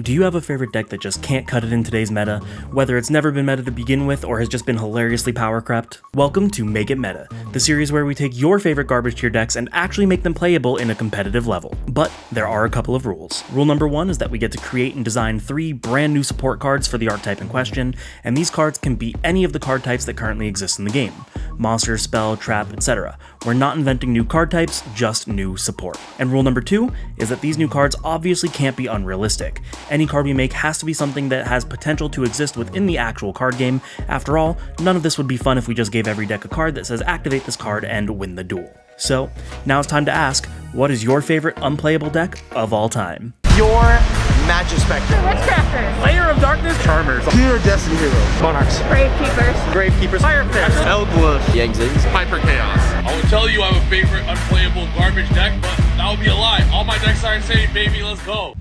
Do you have a favorite deck that just can't cut it in today's meta, whether it's never been meta to begin with or has just been hilariously power crept? Welcome to Make It Meta, the series where we take your favorite garbage tier decks and actually make them playable in a competitive level. But there are a couple of rules. Rule number one is that we get to create and design 3 brand new support cards for the archetype in question, and these cards can be any of the card types that currently exist in the game. Monster, spell, trap, etc. We're not inventing new card types, just new support. And rule number 2 is that these new cards obviously can't be unrealistic. Any card we make has to be something that has potential to exist within the actual card game. After all, none of this would be fun if we just gave every deck a card that says activate this card and win the duel. So, now it's time to ask, what is your favorite unplayable deck of all time? Your Magic Spectre. Witchcrafters. Layer of Darkness. Charmers. Pure Destiny Heroes. Monarchs. Gravekeepers. Gravekeepers. Firefish. Elgwoof. Yangzings. Hyper Chaos. I would tell you I have a favorite unplayable garbage deck, but that would be a lie. All my decks are insane, baby. Let's go.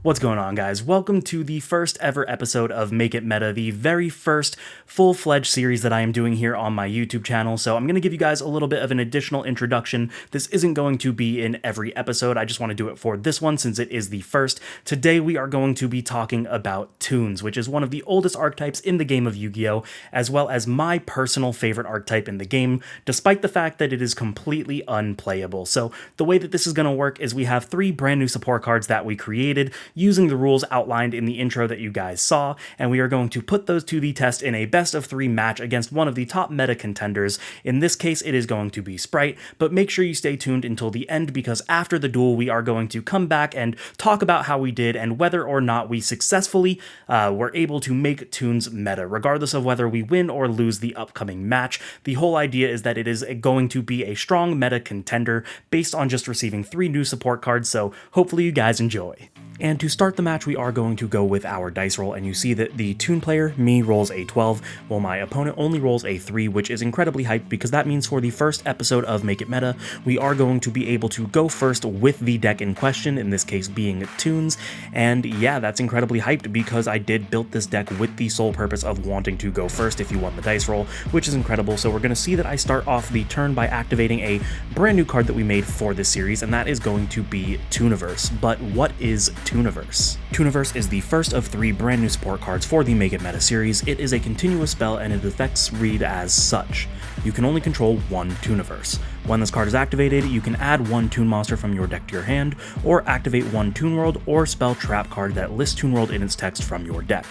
What's going on, guys? Welcome to the first ever episode of Make It Meta, the very first full-fledged series that I am doing here on my YouTube channel. So I'm going to give you guys a little bit of an additional introduction. This isn't going to be in every episode. I just want to do it for this one since it is the first. Today we are going to be talking about Toons, which is one of the oldest archetypes in the game of Yu-Gi-Oh!, as well as my personal favorite archetype in the game, despite the fact that it is completely unplayable. So the way that this is going to work is we have 3 brand new support cards that we created using the rules outlined in the intro that you guys saw, and we are going to put those to the test in a best of 3 match against one of the top meta contenders. In this case, it is going to be Spright, but make sure you stay tuned until the end because after the duel, we are going to come back and talk about how we did and whether or not we successfully were able to make Toons meta, regardless of whether we win or lose the upcoming match. The whole idea is that it is going to be a strong meta contender based on just receiving 3 new support cards, so hopefully you guys enjoy. And to start the match, we are going to go with our dice roll, and you see that the Toon player, me, rolls a 12, while my opponent only rolls a 3, which is incredibly hyped because that means for the first episode of Make It Meta, we are going to be able to go first with the deck in question, in this case being Toons, and yeah, that's incredibly hyped because I did build this deck with the sole purpose of wanting to go first if you won the dice roll, which is incredible. So we're going to see that I start off the turn by activating a brand new card that we made for this series, and that is going to be Tooniverse. But what is Tooniverse? Tooniverse is the first of 3 brand new support cards for the Make It Meta series. It is a continuous spell and its effects read as such. You can only control 1 Tooniverse. When this card is activated, you can add 1 Toon monster from your deck to your hand, or activate 1 Toon World or spell trap card that lists Toon World in its text from your deck.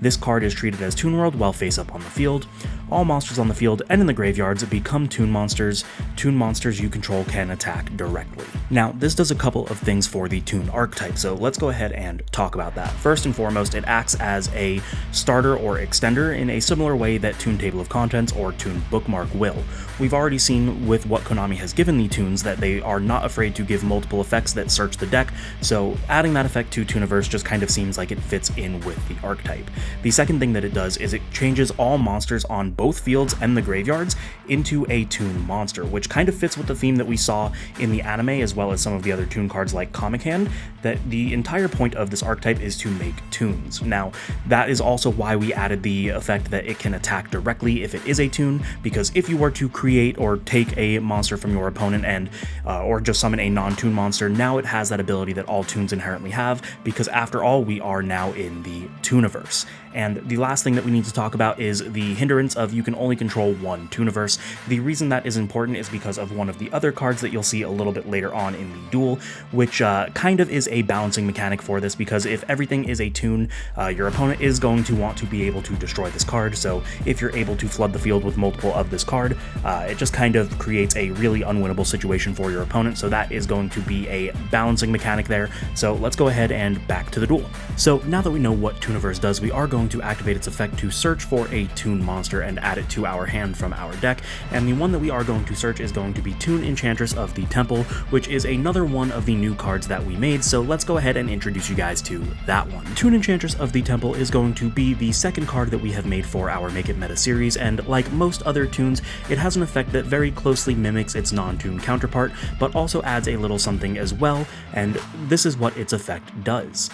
This card is treated as Toon World while face up on the field. All monsters on the field and in the graveyards become Toon monsters. Toon monsters you control can attack directly. Now, this does a couple of things for the Toon archetype, so let's go ahead and talk about that. First and foremost, it acts as a starter or extender in a similar way that Toon Table of Contents or Toon Bookmark will. We've already seen with what Konami has given the Toons that they are not afraid to give multiple effects that search the deck, so adding that effect to Tooniverse just kind of seems like it fits in with the archetype. The second thing that it does is it changes all monsters on both fields and the graveyards into a Toon monster, which kind of fits with the theme that we saw in the anime as well as some of the other Toon cards like Comic Hand, that the entire point of this archetype is to make Toons. Now, that is also why we added the effect that it can attack directly if it is a Toon, because if you were to create or take a monster from your opponent and or just summon a non-Toon monster, now it has that ability that all Toons inherently have, because after all, we are now in the Tooniverse. And the last thing that we need to talk about is the hindrance of you can only control 1 Tooniverse. The reason that is important is because of one of the other cards that you'll see a little bit later on in the duel, which kind of is a balancing mechanic for this, because if everything is a Toon, your opponent is going to want to be able to destroy this card. So if you're able to flood the field with multiple of this card, it just kind of creates a really unwinnable situation for your opponent. So that is going to be a balancing mechanic there. So let's go ahead and back to the duel. So now that we know what Tooniverse does, we are going to activate its effect to search for a Toon monster and add it to our hand from our deck, and the one that we are going to search is going to be Toon Enchantress of the Temple, which is another one of the new cards that we made, so let's go ahead and introduce you guys to that one. Toon Enchantress of the Temple is going to be the second card that we have made for our Make It Meta series, and like most other Toons, it has an effect that very closely mimics its non-Toon counterpart, but also adds a little something as well, and this is what its effect does.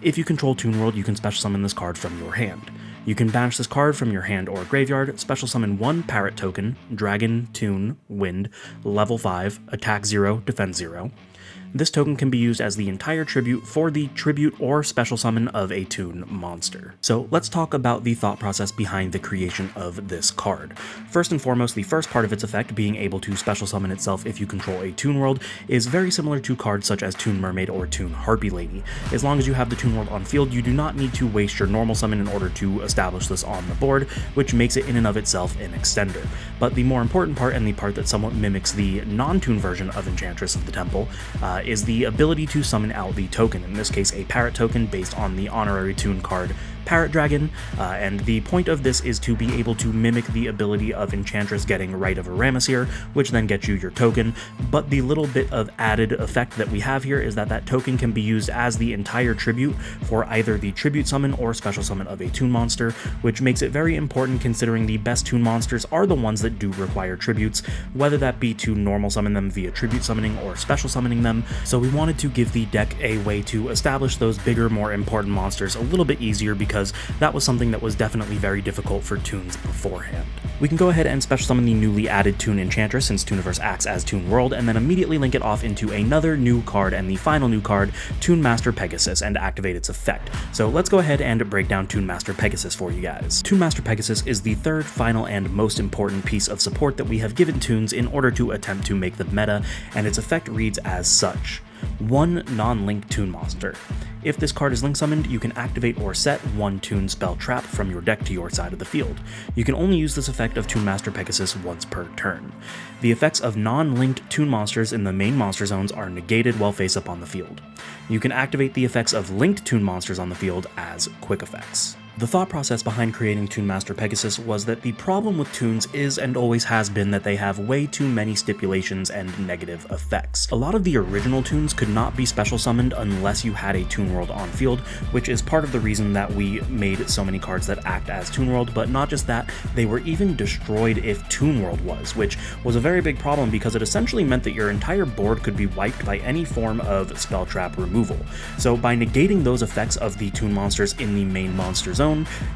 If you control Toon World, you can special summon this card from your hand. You can banish this card from your hand or graveyard, special summon 1 Parrot token, Dragon, Toon, Wind, level 5, attack 0, defense 0. This token can be used as the entire tribute for the tribute or special summon of a Toon monster. So let's talk about the thought process behind the creation of this card. First and foremost, the first part of its effect, being able to special summon itself if you control a Toon World, is very similar to cards such as Toon Mermaid or Toon Harpy Lady. As long as you have the Toon World on field, you do not need to waste your normal summon in order to establish this on the board, which makes it in and of itself an extender. But the more important part, and the part that somewhat mimics the non-Toon version of Enchantress of the Temple, is the ability to summon out the token, in this case a parrot token based on the honorary Toon card Parrot Dragon, and the point of this is to be able to mimic the ability of Enchantress getting Rite of Ramesir, which then gets you your token, but the little bit of added effect that we have here is that that token can be used as the entire tribute for either the tribute summon or special summon of a Toon monster, which makes it very important considering the best Toon monsters are the ones that do require tributes, whether that be to normal summon them via tribute summoning or special summoning them. So we wanted to give the deck a way to establish those bigger, more important monsters a little bit easier, because that was something that was definitely very difficult for Toons beforehand. We can go ahead and special summon the newly added Toon Enchantress, since Tooniverse acts as Toon World, and then immediately link it off into another new card, and the final new card, Toon Master Pegasus, and activate its effect. So let's go ahead and break down Toon Master Pegasus for you guys. Toon Master Pegasus is the third, final, and most important piece of support that we have given Toons in order to attempt to make the meta, and its effect reads as such. 1 non-link Toon monster. If this card is link summoned, you can activate or set 1 Toon spell trap from your deck to your side of the field. You can only use this effect of Toon Master Pegasus once per turn. The effects of non-linked Toon monsters in the main monster zones are negated while face up on the field. You can activate the effects of linked Toon monsters on the field as quick effects. The thought process behind creating Toon Master Pegasus was that the problem with Toons is and always has been that they have way too many stipulations and negative effects. A lot of the original Toons could not be special summoned unless you had a Toon World on field, which is part of the reason that we made so many cards that act as Toon World, but not just that, they were even destroyed if Toon World was, which was a very big problem because it essentially meant that your entire board could be wiped by any form of spell trap removal. So by negating those effects of the Toon monsters in the main monster zone,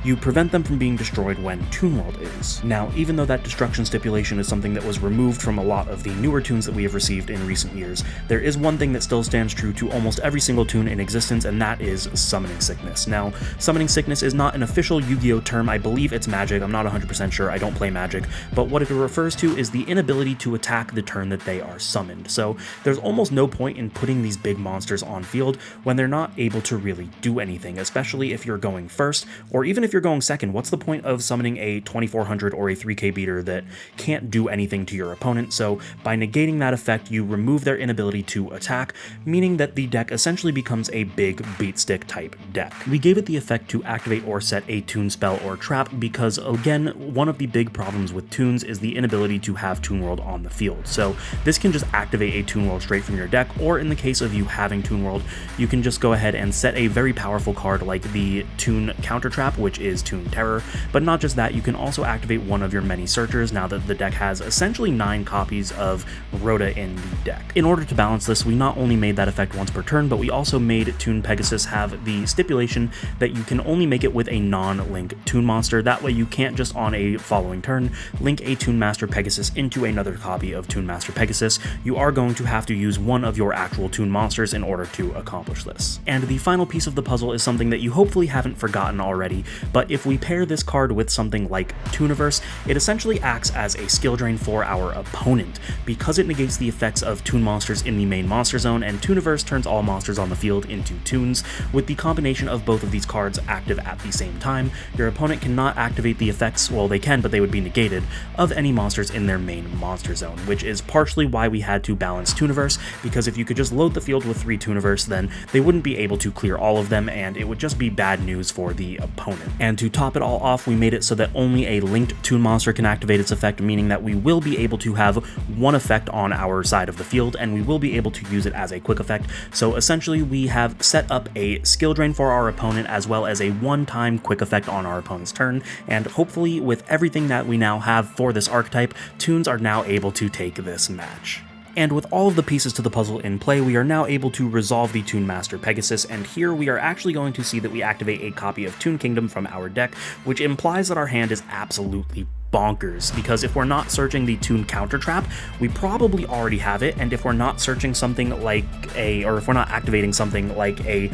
you prevent them from being destroyed when Toon World is. Now, even though that destruction stipulation is something that was removed from a lot of the newer Toons that we have received in recent years, there is one thing that still stands true to almost every single Toon in existence, and that is Summoning Sickness. Now, Summoning Sickness is not an official Yu-Gi-Oh term. I believe it's Magic. I'm not 100% sure. I don't play Magic, but what it refers to is the inability to attack the turn that they are summoned. So there's almost no point in putting these big monsters on field when they're not able to really do anything, especially if you're going first, or even if you're going second. What's the point of summoning a 2400 or a 3k beater that can't do anything to your opponent? So by negating that effect, you remove their inability to attack, meaning that the deck essentially becomes a big beat stick type deck. We gave it the effect to activate or set a Toon spell or trap because, again, one of the big problems with Toons is the inability to have Toon World on the field. So this can just activate a Toon World straight from your deck, or in the case of you having Toon World, you can just go ahead and set a very powerful card like the Toon Counter Trap, which is Toon Terror. But not just that, you can also activate one of your many searchers now that the deck has essentially 9 copies of Rhoda in the deck. In order to balance this, we not only made that effect once per turn, but we also made Toon Pegasus have the stipulation that you can only make it with a non-link Toon monster. That way you can't just on a following turn link a Toon Master Pegasus into another copy of Toon Master Pegasus. You are going to have to use one of your actual Toon monsters in order to accomplish this. And the final piece of the puzzle is something that you hopefully haven't forgotten already, but if we pair this card with something like Tooniverse, it essentially acts as a skill drain for our opponent, because it negates the effects of Toon monsters in the main monster zone, and Tooniverse turns all monsters on the field into Toons. With the combination of both of these cards active at the same time, your opponent cannot activate the effects, well they can, but they would be negated, of any monsters in their main monster zone, which is partially why we had to balance Tooniverse, because if you could just load the field with 3 Tooniverse, then they wouldn't be able to clear all of them, and it would just be bad news for the opponent. And to top it all off, we made it so that only a linked Toon monster can activate its effect, meaning that we will be able to have one effect on our side of the field, and we will be able to use it as a quick effect. So essentially we have set up a skill drain for our opponent as well as a one-time quick effect on our opponent's turn, and hopefully with everything that we now have for this archetype, Toons are now able to take this match. And with all of the pieces to the puzzle in play, we are now able to resolve the Toon Master Pegasus, and here we are actually going to see that we activate a copy of Toon Kingdom from our deck, which implies that our hand is absolutely bonkers, because if we're not searching the Toon counter trap, we probably already have it, and if we're not searching something like if we're not activating something like a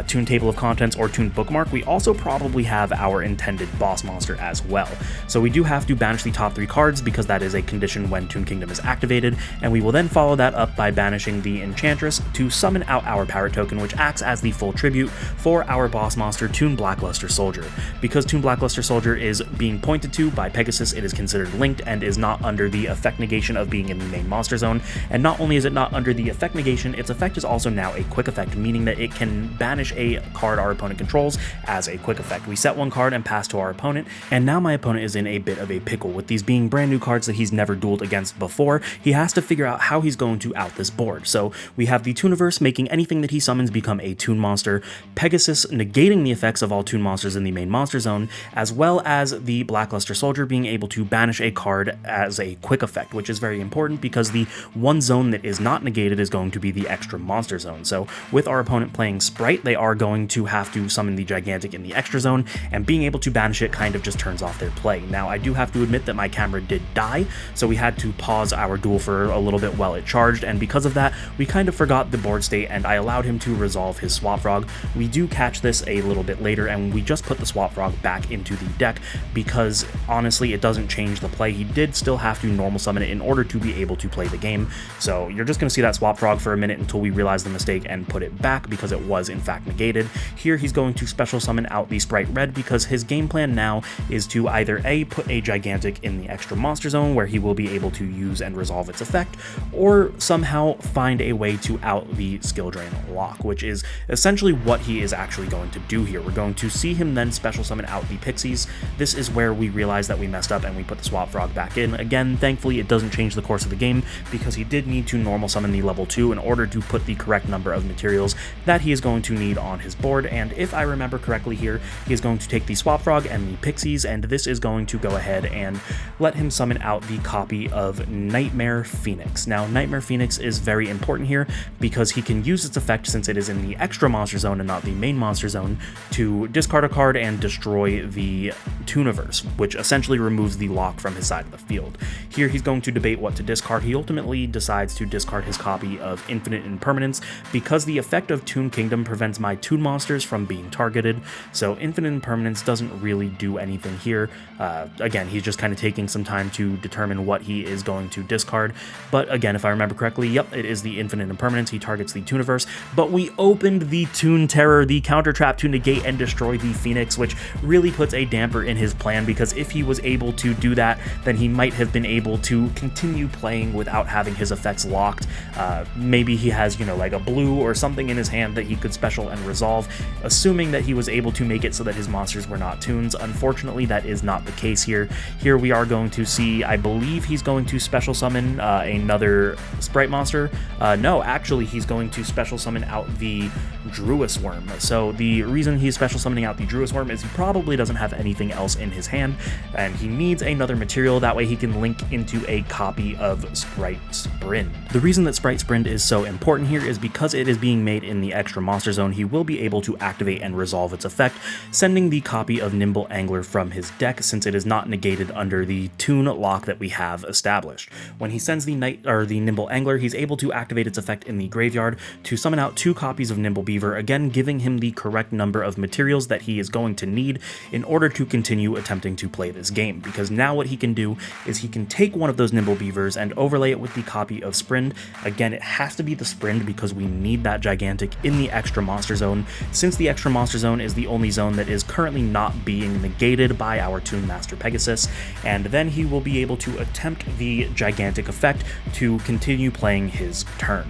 Toon table of contents or Toon bookmark, we also probably have our intended boss monster as well. So we do have to banish the top 3 cards because that is a condition when Toon Kingdom is activated, and we will then follow that up by banishing the Enchantress to summon out our Parrot token, which acts as the full tribute for our boss monster, Toon Blackluster Soldier. Because Toon Blackluster Soldier is being pointed to by Pegasus, it is considered linked and is not under the effect negation of being in the main monster zone, and not only is it not under the effect negation, its effect is also now a quick effect, meaning that it can banish a card our opponent controls as a quick effect. We set one card and pass to our opponent, and now my opponent is in a bit of a pickle. With these being brand new cards that he's never dueled against before, he has to figure out how he's going to out this board. So we have the Tooniverse making anything that he summons become a Toon monster, Pegasus negating the effects of all Toon monsters in the main monster zone, as well as the Blackluster Soldier being able to banish a card as a quick effect, which is very important because the one zone that is not negated is going to be the extra monster zone. So with our opponent playing Spright, they are going to have to summon the Gigantic in the extra zone, and being able to banish it kind of just turns off their play. Now, I do have to admit that my camera did die, so we had to pause our duel for a little bit while it charged, and because of that, we kind of forgot the board state, and I allowed him to resolve his Swap Frog. We do catch this a little bit later, and we just put the Swap Frog back into the deck because, honestly, it doesn't change the play. He did still have to normal summon it in order to be able to play the game, so you're just going to see that Swap Frog for a minute until we realize the mistake and put it back because it was, in fact, negated. Here he's going to special summon out the Spright Red because his game plan now is to either A, put a Gigantic in the extra monster zone where he will be able to use and resolve its effect, or somehow find a way to out the Skill Drain lock, which is essentially what he is actually going to do here. We're going to see him then special summon out the Pixies. This is where we realize that we messed up and we put the Swap Frog back in. Again, thankfully it doesn't change the course of the game because he did need to normal summon the level 2 in order to put the correct number of materials that he is going to need on his board, and if I remember correctly here, he is going to take the Swap Frog and the Pixies, and this is going to go ahead and let him summon out the copy of Nightmare Phoenix. Now, Nightmare Phoenix is very important here because he can use its effect, since it is in the extra monster zone and not the main monster zone, to discard a card and destroy the Tooniverse, which essentially removes the lock from his side of the field. Here he's going to debate what to discard. He ultimately decides to discard his copy of Infinite Impermanence because the effect of Toon Kingdom prevents my Toon monsters from being targeted, so Infinite Impermanence doesn't really do anything here. Again, he's just kind of taking some time to determine what he is going to discard, but again, if I remember correctly, yep, it is the Infinite Impermanence. He targets the Tooniverse, but we opened the Toon Terror, the counter trap to negate and destroy the Phoenix, which really puts a damper in his plan, because if he was able to do that, then he might have been able to continue playing without having his effects locked. Maybe he has, like a blue or something in his hand that he could special and resolve, assuming that he was able to make it so that his monsters were not Toons. Unfortunately, that is not the case here. Here we are going to see, I believe he's going to special summon another Spright monster. No, actually, he's going to special summon out the Druis Worm. So the reason he's special summoning out the Druis Worm is he probably doesn't have anything else in his hand, and he needs another material. That way he can link into a copy of Spright Sprind. The reason that Spright Sprind is so important here is because it is being made in the extra monster zone. He will be able to activate and resolve its effect, sending the copy of Nimble Angler from his deck, since it is not negated under the Toon lock that we have established. When he sends the Nimble Angler, he's able to activate its effect in the graveyard to summon out 2 copies of Nimble Beaver, again giving him the correct number of materials that he is going to need in order to continue attempting to play this game, because now what he can do is he can take one of those Nimble Beavers and overlay it with the copy of Sprind. Again, it has to be the Sprind because we need that Gigantic in the extra monster zone, since the extra monster zone is the only zone that is currently not being negated by our Toon Master Pegasus, and then he will be able to attempt the Gigantic effect to continue playing his turn.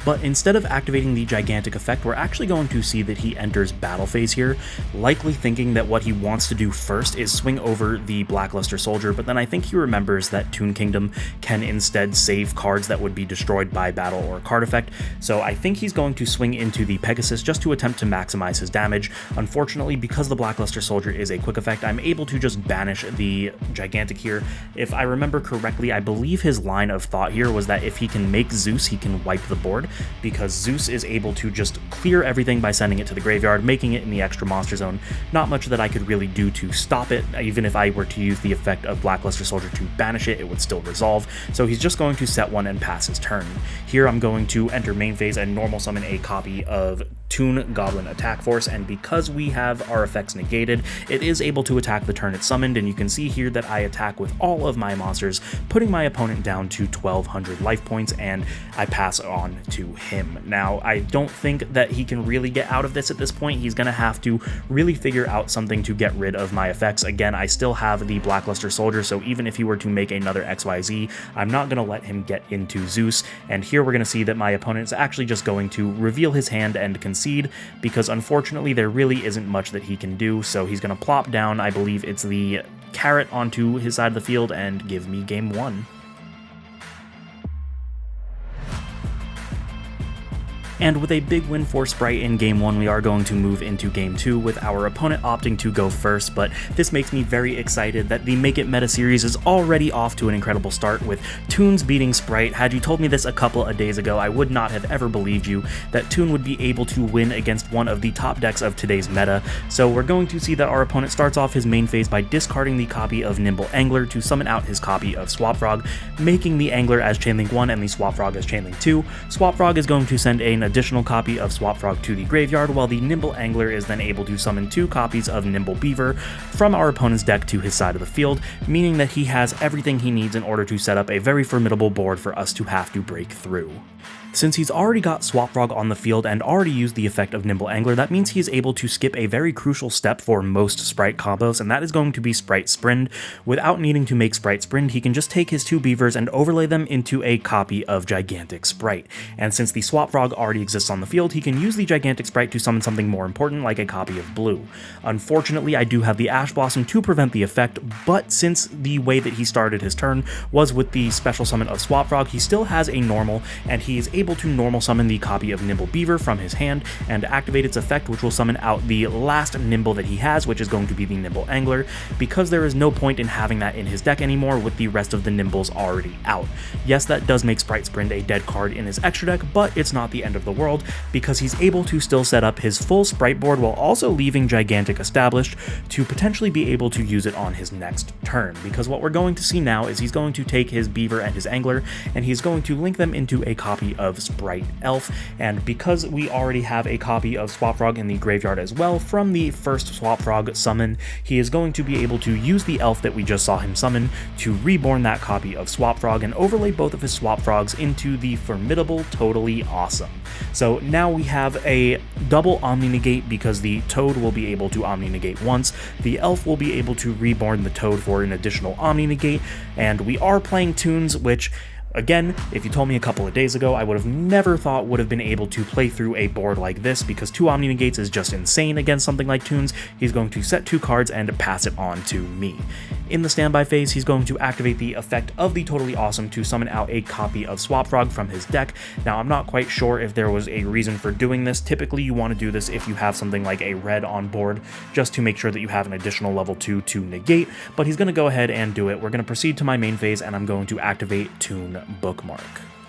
But instead of activating the Gigantic effect, we're actually going to see that he enters battle phase here, likely thinking that what he wants to do first is swing over the Blackluster Soldier, but then I think he remembers that Toon Kingdom can instead save cards that would be destroyed by battle or card effect, so I think he's going to swing into the Pegasus just to attempt to maximize his damage. Unfortunately, because the Blackluster Soldier is a quick effect, I'm able to just banish the Gigantic here. If I remember correctly, I believe his line of thought here was that if he can make Zeus, he can wipe the board. because Zeus is able to just clear everything by sending it to the graveyard, making it in the extra monster zone. Not much that I could really do to stop it. Even if I were to use the effect of Blackluster Soldier to banish it, it would still resolve, so he's just going to set one and pass his turn. Here I'm going to enter main phase and normal summon a copy of Toon Goblin Attack Force, and because we have our effects negated, it is able to attack the turn it's summoned, and you can see here that I attack with all of my monsters, putting my opponent down to 1200 life points, and I pass on to him. Now, I don't think that he can really get out of this at this point. He's going to have to really figure out something to get rid of my effects. Again, I still have the Blackluster Soldier, so even if he were to make another XYZ, I'm not going to let him get into Zeus, and here we're going to see that my opponent is actually just going to reveal his hand and concede, because unfortunately there really isn't much that he can do, so he's going to plop down, I believe it's the carrot, onto his side of the field and give me game 1. And with a big win for Spright in Game 1, we are going to move into Game 2 with our opponent opting to go first, but this makes me very excited that the Make It Meta series is already off to an incredible start with Toons beating Spright. Had you told me this a couple of days ago, I would not have ever believed you that Toon would be able to win against one of the top decks of today's meta. So we're going to see that our opponent starts off his main phase by discarding the copy of Nimble Angler to summon out his copy of Swap Frog, making the Angler as Chainlink 1 and the Swap Frog as Chainlink 2. Swap Frog is going to send an additional copy of Swap Frog to the graveyard, while the Nimble Angler is then able to summon 2 copies of Nimble Beaver from our opponent's deck to his side of the field, meaning that he has everything he needs in order to set up a very formidable board for us to have to break through. Since he's already got Swap Frog on the field and already used the effect of Nimble Angler, that means he is able to skip a very crucial step for most Spright combos, and that is going to be Spright Sprind. Without needing to make Spright Sprind, he can just take his 2 beavers and overlay them into a copy of Gigantic Spright. And since the Swap Frog already exists on the field, he can use the Gigantic Spright to summon something more important, like a copy of Blue. Unfortunately, I do have the Ash Blossom to prevent the effect, but since the way that he started his turn was with the special summon of Swap Frog, he still has a normal, and he is able to normal summon the copy of Nimble Beaver from his hand and activate its effect, which will summon out the last Nimble that he has, which is going to be the Nimble Angler, because there is no point in having that in his deck anymore with the rest of the Nimbles already out. Yes, that does make Spright Sprind a dead card in his extra deck, but it's not the end of the world, because he's able to still set up his full Spright board while also leaving Gigantic established to potentially be able to use it on his next turn, because what we're going to see now is he's going to take his Beaver and his Angler, and he's going to link them into a copy of Spright Elf, and because we already have a copy of Swap Frog in the graveyard as well from the first Swap Frog summon, he is going to be able to use the Elf that we just saw him summon to reborn that copy of Swap Frog and overlay both of his Swap Frogs into the formidable Totally Awesome. So now we have a double Omni Negate because the Toad will be able to Omni Negate once, the Elf will be able to reborn the Toad for an additional Omni Negate, and we are playing Toons, which, again, if you told me a couple of days ago, I would have never thought would have been able to play through a board like this, because 2 Omni Negates is just insane against something like Toons. He's going to set 2 cards and pass it on to me. In the standby phase, he's going to activate the effect of the Totally Awesome to summon out a copy of Swap Frog from his deck. Now, I'm not quite sure if there was a reason for doing this. Typically, you want to do this if you have something like a red on board, just to make sure that you have an additional level 2 to negate, but he's going to go ahead and do it. We're going to proceed to my main phase, and I'm going to activate Toon Bookmark.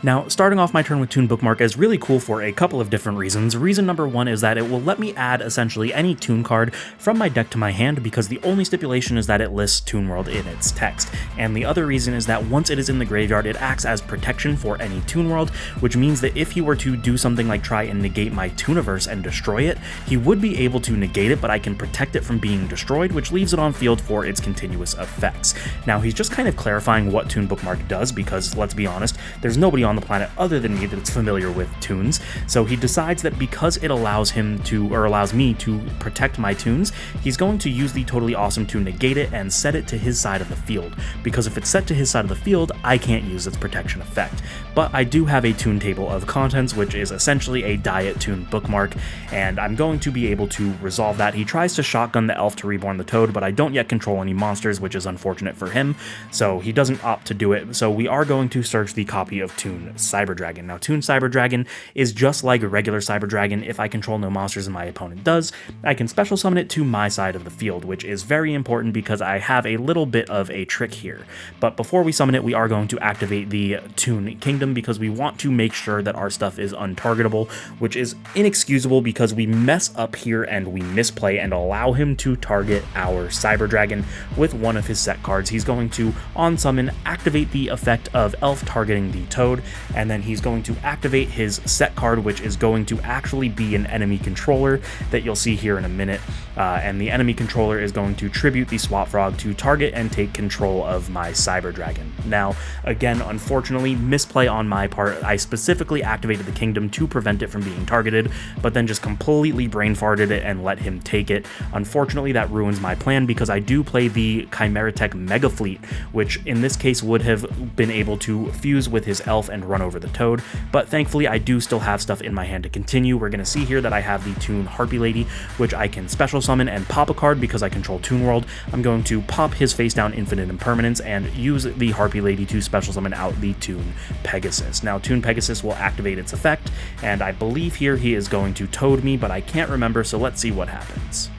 Now, starting off my turn with Toon Bookmark is really cool for a couple of different reasons. Reason number 1 is that it will let me add essentially any Toon card from my deck to my hand, because the only stipulation is that it lists Toon World in its text. And the other reason is that once it is in the graveyard, it acts as protection for any Toon World, which means that if he were to do something like try and negate my Tooniverse and destroy it, he would be able to negate it, but I can protect it from being destroyed, which leaves it on field for its continuous effects. Now, he's just kind of clarifying what Toon Bookmark does, because let's be honest, there's nobody on the planet other than me that's familiar with Toons, so he decides that because it allows him to, or allows me to protect my Toons, he's going to use the Totally Awesome to negate it and set it to his side of the field, because if it's set to his side of the field, I can't use its protection effect. But I do have a Toon table of contents, which is essentially a Diet Toon Bookmark, and I'm going to be able to resolve that. He tries to shotgun the Elf to reborn the Toad, but I don't yet control any monsters, which is unfortunate for him, so he doesn't opt to do it, so we are going to search the copy of Toon Toon Cyber Dragon. Now, Toon Cyber Dragon is just like a regular Cyber Dragon. If I control no monsters and my opponent does, I can special summon it to my side of the field, which is very important because I have a little bit of a trick here. But before we summon it, we are going to activate the Toon Kingdom because we want to make sure that our stuff is untargetable, which is inexcusable because we mess up here and we misplay and allow him to target our Cyber Dragon with one of his set cards. He's going to, on summon, activate the effect of Elf targeting the Toad, and then he's going to activate his set card, which is going to actually be an enemy controller that you'll see here in a minute, and the enemy controller is going to tribute the Swap Frog to target and take control of my Cyber Dragon. Now, again, unfortunately, misplay on my part. I specifically activated the Kingdom to prevent it from being targeted, but then just completely brain farted it and let him take it. Unfortunately, that ruins my plan because I do play the Chimeratech Mega Fleet, which in this case would have been able to fuse with his Elf and run over the Toad, but thankfully I do still have stuff in my hand to continue. We're going to see here that I have the Toon Harpy Lady, which I can special summon and pop a card because I control Toon World. I'm going to pop his face down Infinite Impermanence and use the Harpy Lady to special summon out the Toon Pegasus. Now, Toon Pegasus will activate its effect, and I believe here he is going to Toad me, but I can't remember, so let's see what happens.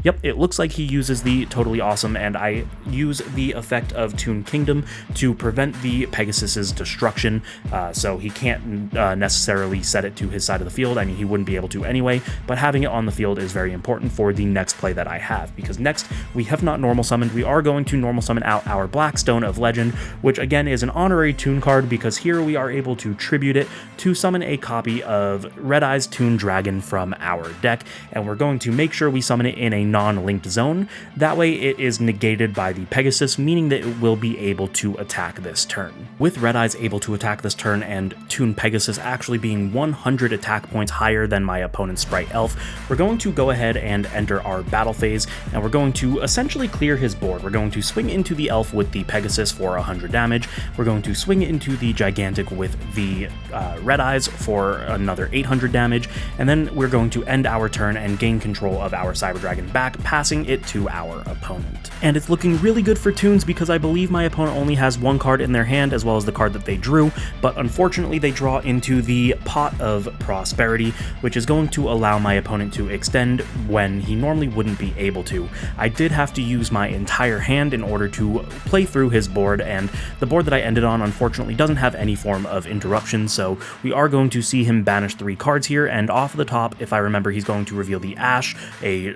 Yep, it looks like he uses the Totally Awesome, and I use the effect of Toon Kingdom to prevent the Pegasus's destruction, so he can't necessarily set it to his side of the field. I mean, he wouldn't be able to anyway, but having it on the field is very important for the next play that I have, because next we have not normal summoned. We are going to normal summon out our Blackstone of Legend, which again is an honorary Toon card because here we are able to tribute it to summon a copy of Red Eye's Toon Dragon from our deck, and we're going to make sure we summon it in a non-linked zone. That way it is negated by the Pegasus, meaning that it will be able to attack this turn. With Red Eyes able to attack this turn and Toon Pegasus actually being 100 attack points higher than my opponent's Sprite Elf, we're going to go ahead and enter our battle phase, and we're going to essentially clear his board. We're going to swing into the Elf with the Pegasus for 100 damage. We're going to swing into the Gigantic with the Red Eyes for another 800 damage, and then we're going to end our turn and gain control of our Cyber Dragon back, passing it to our opponent. And it's looking really good for Toons because I believe my opponent only has one card in their hand as well as the card that they drew, but unfortunately they draw into the Pot of Prosperity, which is going to allow my opponent to extend when he normally wouldn't be able to. I did have to use my entire hand in order to play through his board, and the board that I ended on unfortunately doesn't have any form of interruption, so we are going to see him banish 3 cards here, and off the top, if I remember, he's going to reveal the Ash, a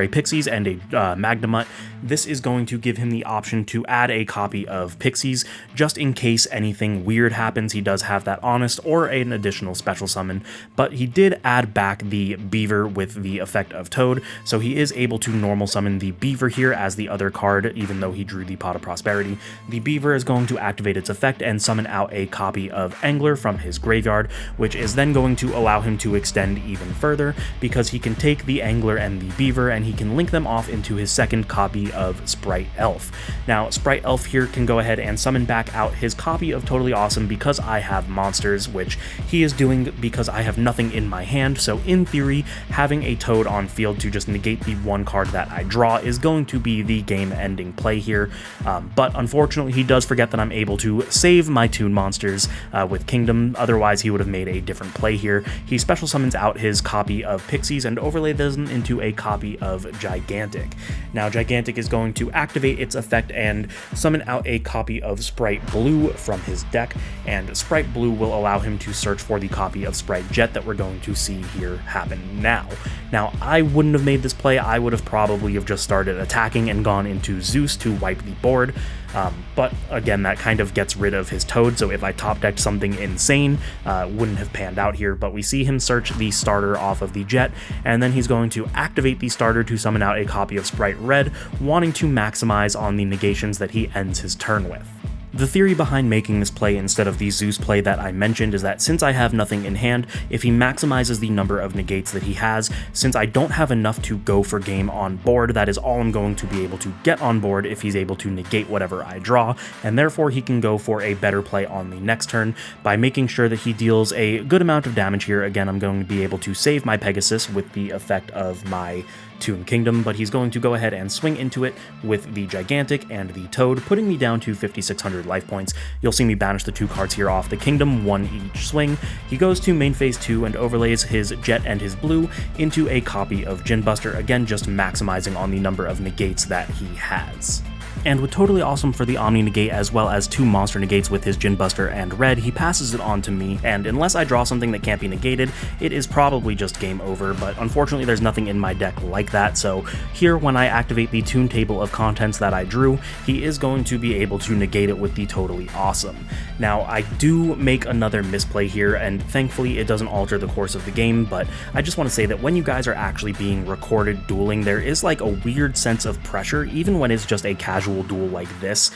Pixies, and a Magnemite. This is going to give him the option to add a copy of Pixies, just in case anything weird happens. He does have that Honest or an additional special summon, but he did add back the Beaver with the effect of Toad, so he is able to normal summon the Beaver here as the other card, even though he drew the Pot of Prosperity. The Beaver is going to activate its effect and summon out a copy of Angler from his graveyard, which is then going to allow him to extend even further because he can take the Angler and the Beaver and he can link them off into his second copy of Sprite Elf. Now, Sprite Elf here can go ahead and summon back out his copy of Totally Awesome because I have monsters, which he is doing because I have nothing in my hand, so in theory, having a Toad on field to just negate the one card that I draw is going to be the game-ending play here, but unfortunately he does forget that I'm able to save my Toon monsters with Kingdom, otherwise he would have made a different play here. He special summons out his copy of Pixies and overlay them into a copy of Gigantic. Now, Gigantic is going to activate its effect and summon out a copy of Sprite Blue from his deck, and Sprite Blue will allow him to search for the copy of Sprite Jet that we're going to see here happen now. Now, I wouldn't have made this play. I would have probably have just started attacking and gone into Zeus to wipe the board, but again, that kind of gets rid of his Toad, so if I top decked something insane, wouldn't have panned out here, but we see him search the starter off of the Jet, and then he's going to activate the starter to summon out a copy of Sprite Red, wanting to maximize on the negations that he ends his turn with. The theory behind making this play instead of the Zeus play that I mentioned is that since I have nothing in hand, if he maximizes the number of negates that he has, since I don't have enough to go for game on board, that is all I'm going to be able to get on board if he's able to negate whatever I draw, and therefore he can go for a better play on the next turn by making sure that he deals a good amount of damage here. Again, I'm going to be able to save my Pegasus with the effect of my Toon Kingdom, but he's going to go ahead and swing into it with the Gigantic and the Toad, putting me down to 5,600 life points. You'll see me banish the 2 cards here off the Kingdom, 1 each swing. He goes to main phase 2 and overlays his Jet and his Blue into a copy of Djinn Buster, again just maximizing on the number of negates that he has. And with Totally Awesome for the Omni Negate as well as 2 monster negates with his Djinn Buster and Red, he passes it on to me, and unless I draw something that can't be negated, it is probably just game over, but unfortunately there's nothing in my deck like that, so here when I activate the Toon table of contents that I drew, he is going to be able to negate it with the Totally Awesome. Now I do make another misplay here, and thankfully it doesn't alter the course of the game, but I just want to say that when you guys are actually being recorded dueling, there is like a weird sense of pressure, even when it's just a casual duel like this,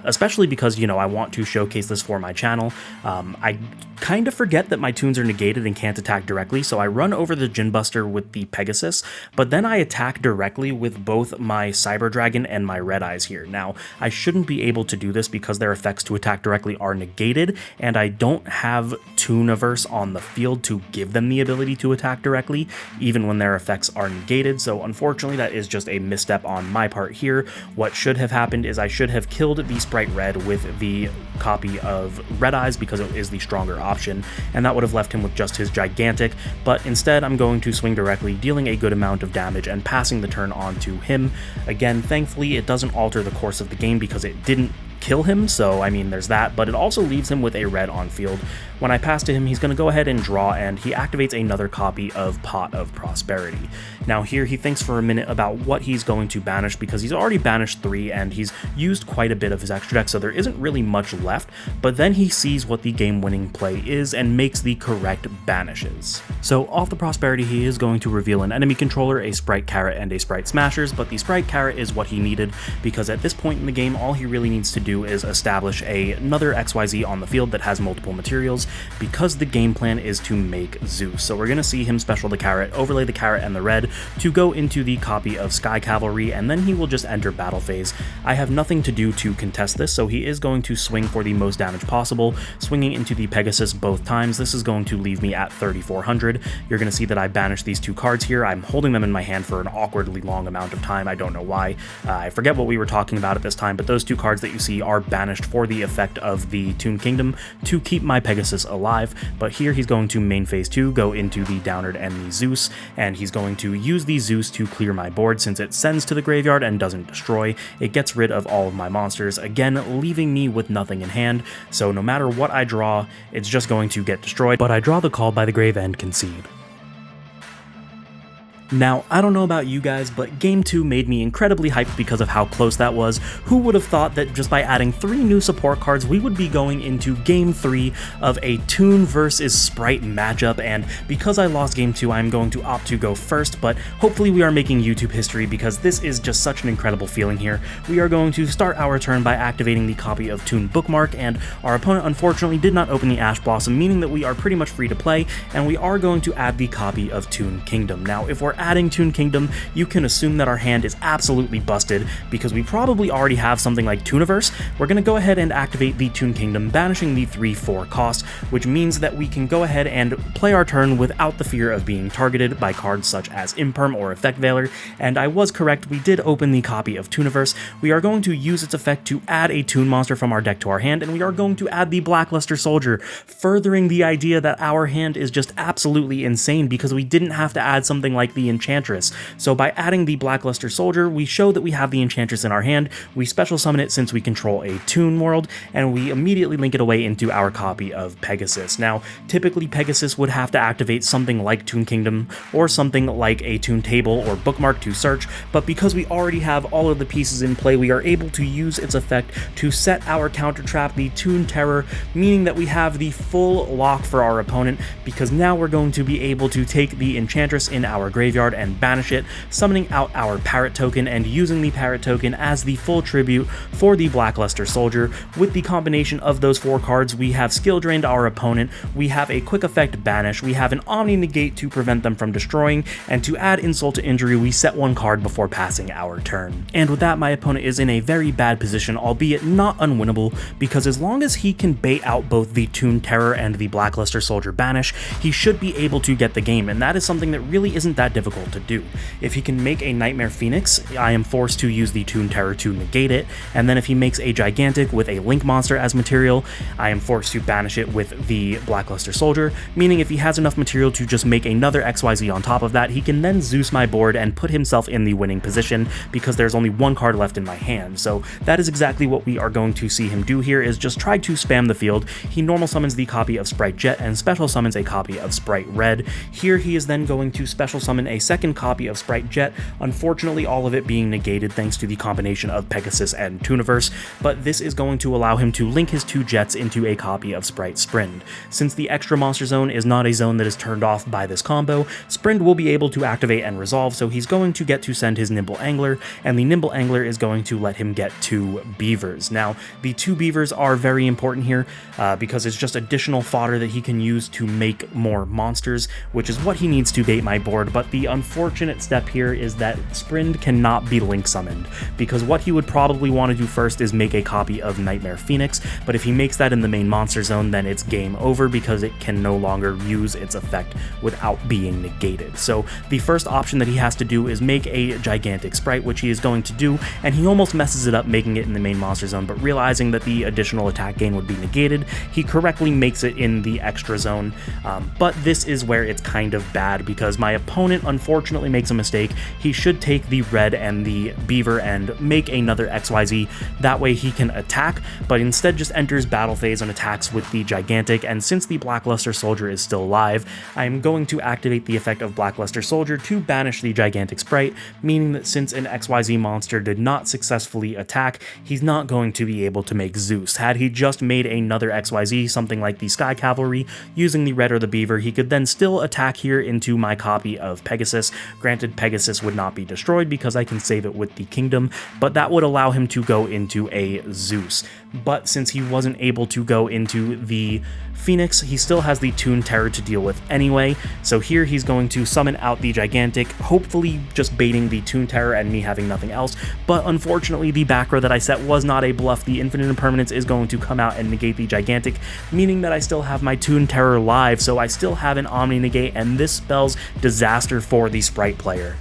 especially because, you know, I want to showcase this for my channel. I kind of forget that my Toons are negated and can't attack directly, so I run over the Djinn Buster with the Pegasus, but then I attack directly with both my Cyber Dragon and my Red Eyes here. Now, I shouldn't be able to do this because their effects to attack directly are negated, and I don't have Tooniverse on the field to give them the ability to attack directly, even when their effects are negated, so unfortunately that is just a misstep on my part here. What should have happened is I should have killed the Spright Red with the copy of Red Eyes because it is the stronger option, and that would have left him with just his Gigantic, but instead I'm going to swing directly, dealing a good amount of damage and passing the turn on to him. Again, thankfully it doesn't alter the course of the game because it didn't kill him, so I mean there's that, but it also leaves him with a red on field. When I pass to him, he's going to go ahead and draw, and he activates another copy of Pot of Prosperity. Now here he thinks for a minute about what he's going to banish because he's already banished 3 and he's used quite a bit of his extra deck, so there isn't really much left, but then he sees what the game-winning play is and makes the correct banishes. So off the Prosperity he is going to reveal an enemy controller, a Spright Carrot, and a Spright Smashers, but the Spright Carrot is what he needed because at this point in the game all he really needs to do is establish another XYZ on the field that has multiple materials because the game plan is to make Zeus. So we're going to see him special the Carrot, overlay the Carrot and the Red to go into the copy of Sky Cavalry, and then he will just enter battle phase. I have nothing to do to contest this, so he is going to swing for the most damage possible, swinging into the Pegasus both times. This is going to leave me at 3,400. You're going to see that I banished these 2 cards here. I'm holding them in my hand for an awkwardly long amount of time. I don't know why. I forget what we were talking about at this time, but those 2 cards that you see are banished for the effect of the Toon Kingdom to keep my Pegasus alive, but here he's going to main phase 2, go into the Downard and the Zeus, and he's going to use the Zeus to clear my board since it sends to the graveyard and doesn't destroy. It gets rid of all of my monsters, again leaving me with nothing in hand, so no matter what I draw, it's just going to get destroyed, but I draw the Call by the Grave and concede. Now, I don't know about you guys, but Game 2 made me incredibly hyped because of how close that was. Who would have thought that just by adding 3 new support cards, we would be going into Game 3 of a Toon vs Spright matchup, and because I lost Game 2, I'm going to opt to go first, but hopefully we are making YouTube history because this is just such an incredible feeling here. We are going to start our turn by activating the copy of Toon Bookmark, and our opponent unfortunately did not open the Ash Blossom, meaning that we are pretty much free to play, and we are going to add the copy of Toon Kingdom. Now, if we're adding Toon Kingdom, you can assume that our hand is absolutely busted because we probably already have something like Tooniverse. We're going to go ahead and activate the Toon Kingdom, banishing the 3/4 cost, which means that we can go ahead and play our turn without the fear of being targeted by cards such as Imperm or Effect Veiler, and I was correct, we did open the copy of Tooniverse. We are going to use its effect to add a Toon monster from our deck to our hand, and we are going to add the Blackluster Soldier, furthering the idea that our hand is just absolutely insane because we didn't have to add something like the Enchantress. So by adding the Blackluster Soldier, we show that we have the Enchantress in our hand, we special summon it since we control a Toon world, and we immediately link it away into our copy of Pegasus. Now, typically Pegasus would have to activate something like Toon Kingdom, or something like a Toon Table or Bookmark to search, but because we already have all of the pieces in play, we are able to use its effect to set our counter trap, the Toon Terror, meaning that we have the full lock for our opponent, because now we're going to be able to take the Enchantress in our graveyard and banish it, summoning out our Parrot token and using the Parrot token as the full tribute for the Blackluster Soldier. With the combination of those 4 cards, we have skill drained our opponent, we have a quick effect banish, we have an Omni Negate to prevent them from destroying, and to add insult to injury, we set 1 card before passing our turn. And with that, my opponent is in a very bad position, albeit not unwinnable, because as long as he can bait out both the Toon Terror and the Blackluster Soldier banish, he should be able to get the game, and that is something that really isn't that difficult difficult to do. If he can make a Nightmare Phoenix, I am forced to use the Toon Terror to negate it, and then if he makes a Gigantic with a Link monster as material, I am forced to banish it with the Blackluster Soldier, meaning if he has enough material to just make another XYZ on top of that, he can then Zeus my board and put himself in the winning position because there's only one card left in my hand. So that is exactly what we are going to see him do here, is just try to spam the field. He normal summons the copy of Spright Jet and special summons a copy of Spright Red. Here he is then going to special summon a second copy of Spright Jet, unfortunately all of it being negated thanks to the combination of Pegasus and Tooniverse, but this is going to allow him to link his two Jets into a copy of Spright Sprind. Since the extra monster zone is not a zone that is turned off by this combo, Sprind will be able to activate and resolve, so he's going to get to send his Nimble Angler, and the Nimble Angler is going to let him get 2 Beavers. Now, the 2 Beavers are very important here because it's just additional fodder that he can use to make more monsters, which is what he needs to bait my board, but the unfortunate step here is that Sprind cannot be link summoned, because what he would probably want to do first is make a copy of Nightmare Phoenix, but if he makes that in the main monster zone, then it's game over because it can no longer use its effect without being negated. So the first option that he has to do is make a Gigantic Spright, which he is going to do, and he almost messes it up making it in the main monster zone, but realizing that the additional attack gain would be negated, he correctly makes it in the extra zone, but this is where it's kind of bad because my opponent unfortunately makes a mistake. He should take the red and the beaver and make another XYZ, that way he can attack, but instead just enters battle phase and attacks with the Gigantic, and since the Blackluster Soldier is still alive, I am going to activate the effect of Blackluster Soldier to banish the Gigantic Spright, meaning that since an XYZ monster did not successfully attack, he's not going to be able to make Zeus. Had he just made another XYZ, something like the Sky Cavalry, using the red or the beaver, he could then still attack here into my copy of Pegasus. Granted, Pegasus would not be destroyed because I can save it with the Kingdom, but that would allow him to go into a Zeus. But since he wasn't able to go into the Phoenix, he still has the Toon Terror to deal with anyway, so here he's going to summon out the Gigantic, hopefully just baiting the Toon Terror and me having nothing else, but unfortunately the back row that I set was not a bluff. The Infinite Impermanence is going to come out and negate the Gigantic, meaning that I still have my Toon Terror live, so I still have an Omni Negate, and this spells disaster for the Spright player.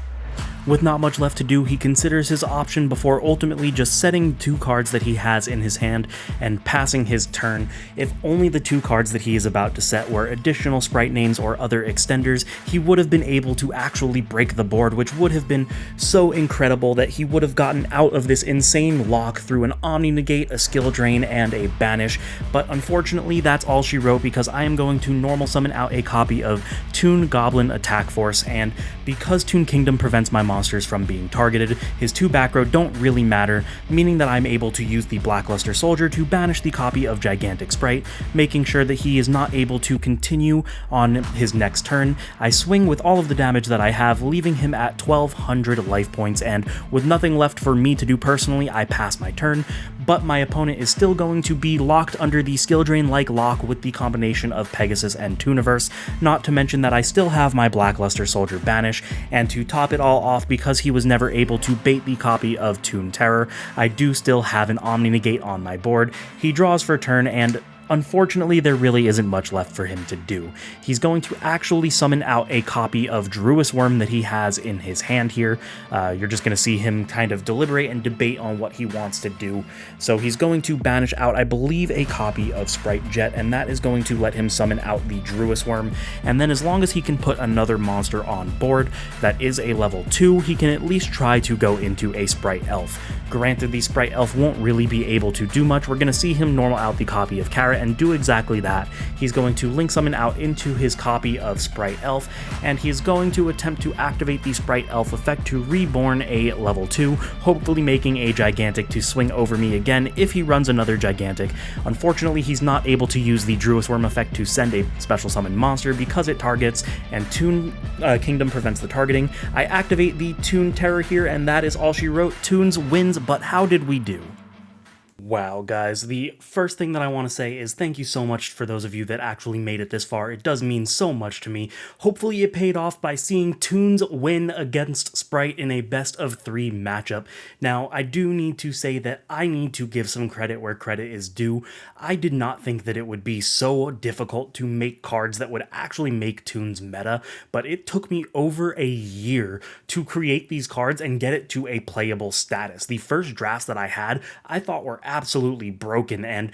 With not much left to do, he considers his option before ultimately just setting 2 cards that he has in his hand and passing his turn. If only the 2 cards that he is about to set were additional Spright names or other extenders, he would have been able to actually break the board, which would have been so incredible that he would have gotten out of this insane lock through an Omni Negate, a Skill Drain, and a Banish, but unfortunately that's all she wrote because I am going to normal summon out a copy of Toon Goblin Attack Force, and because Toon Kingdom prevents my monsters from being targeted, his 2 back row don't really matter, meaning that I'm able to use the Blackluster Soldier to banish the copy of Gigantic Spright, making sure that he is not able to continue on his next turn. I swing with all of the damage that I have, leaving him at 1200 life points, and with nothing left for me to do personally, I pass my turn, but my opponent is still going to be locked under the Skill Drain-like lock with the combination of Pegasus and Tooniverse, not to mention that I still have my Blackluster Soldier banish, and to top it all off, because he was never able to bait the copy of Toon Terror, I do still have an Omni Negate on my board. He draws for turn, and unfortunately, there really isn't much left for him to do. He's going to actually summon out a copy of Druis Worm that he has in his hand here. You're just going to see him kind of deliberate and debate on what he wants to do. So he's going to banish out, I believe, a copy of Spright Jet, and that is going to let him summon out the Druis Worm. And then as long as he can put another monster on board that is a level 2, he can at least try to go into a Spright Elf. Granted, the Spright Elf won't really be able to do much. We're going to see him normal out the copy of Carrot and do exactly that. He's going to link summon out into his copy of Spright Elf, and he's going to attempt to activate the Spright Elf effect to reborn a level 2, hopefully making a Gigantic to swing over me again if he runs another Gigantic. Unfortunately, he's not able to use the Druis Worm effect to send a special summon monster because it targets, and Toon Kingdom prevents the targeting. I activate the Toon Terror here, and that is all she wrote. Toons wins, but how did we do? Wow, guys, the first thing that I want to say is thank you so much for those of you that actually made it this far. It does mean so much to me. Hopefully it paid off by seeing Toons win against Spright in a best-of-3 matchup. Now, I do need to say that I need to give some credit where credit is due. I did not think that it would be so difficult to make cards that would actually make Toons meta, but it took me over a year to create these cards and get it to a playable status. The first drafts that I had, I thought were absolutely broken, and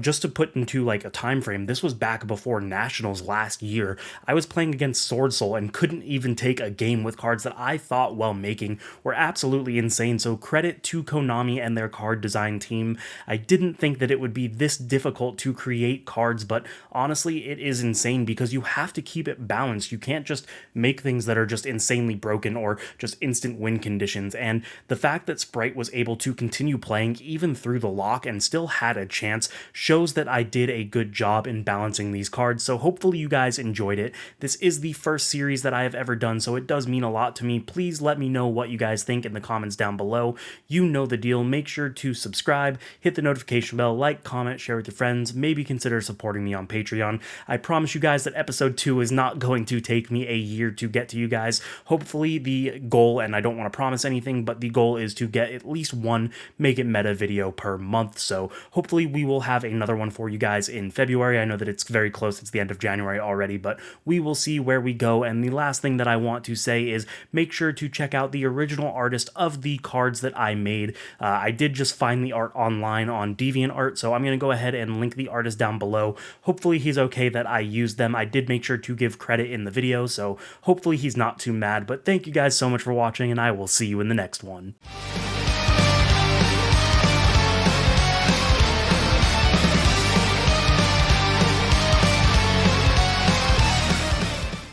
just to put into like a time frame, this was back before Nationals last year. I was playing against Sword Soul and couldn't even take a game with cards that I thought, while making, were absolutely insane. So credit to Konami and their card design team. I didn't think that it would be this difficult to create cards, but honestly it is insane because you have to keep it balanced. You can't just make things that are just insanely broken or just instant win conditions, and the fact that Spright was able to continue playing even through the lock and still had a chance shows that I did a good job in balancing these cards. So hopefully you guys enjoyed it. This is the first series that I have ever done, so it does mean a lot to me. Please let me know what you guys think in the comments down below. You know the deal. Make sure to subscribe, hit the notification bell, like, comment, share with your friends, maybe consider supporting me on Patreon. I promise you guys that episode 2 is not going to take me a year to get to you guys. Hopefully the goal, and I don't want to promise anything, but the goal is to get at least one Make It Meta video per month. So hopefully we will have another one for you guys in February. I know that it's very close, it's the end of January already, but we will see where we go. And the last thing that I want to say is make sure to check out the original artist of the cards that I made. I did just find the art online on DeviantArt, so I'm going to go ahead and link the artist down below. Hopefully he's okay that I used them. I did make sure to give credit in the video, so hopefully he's not too mad. But thank you guys so much for watching, and I will see you in the next one.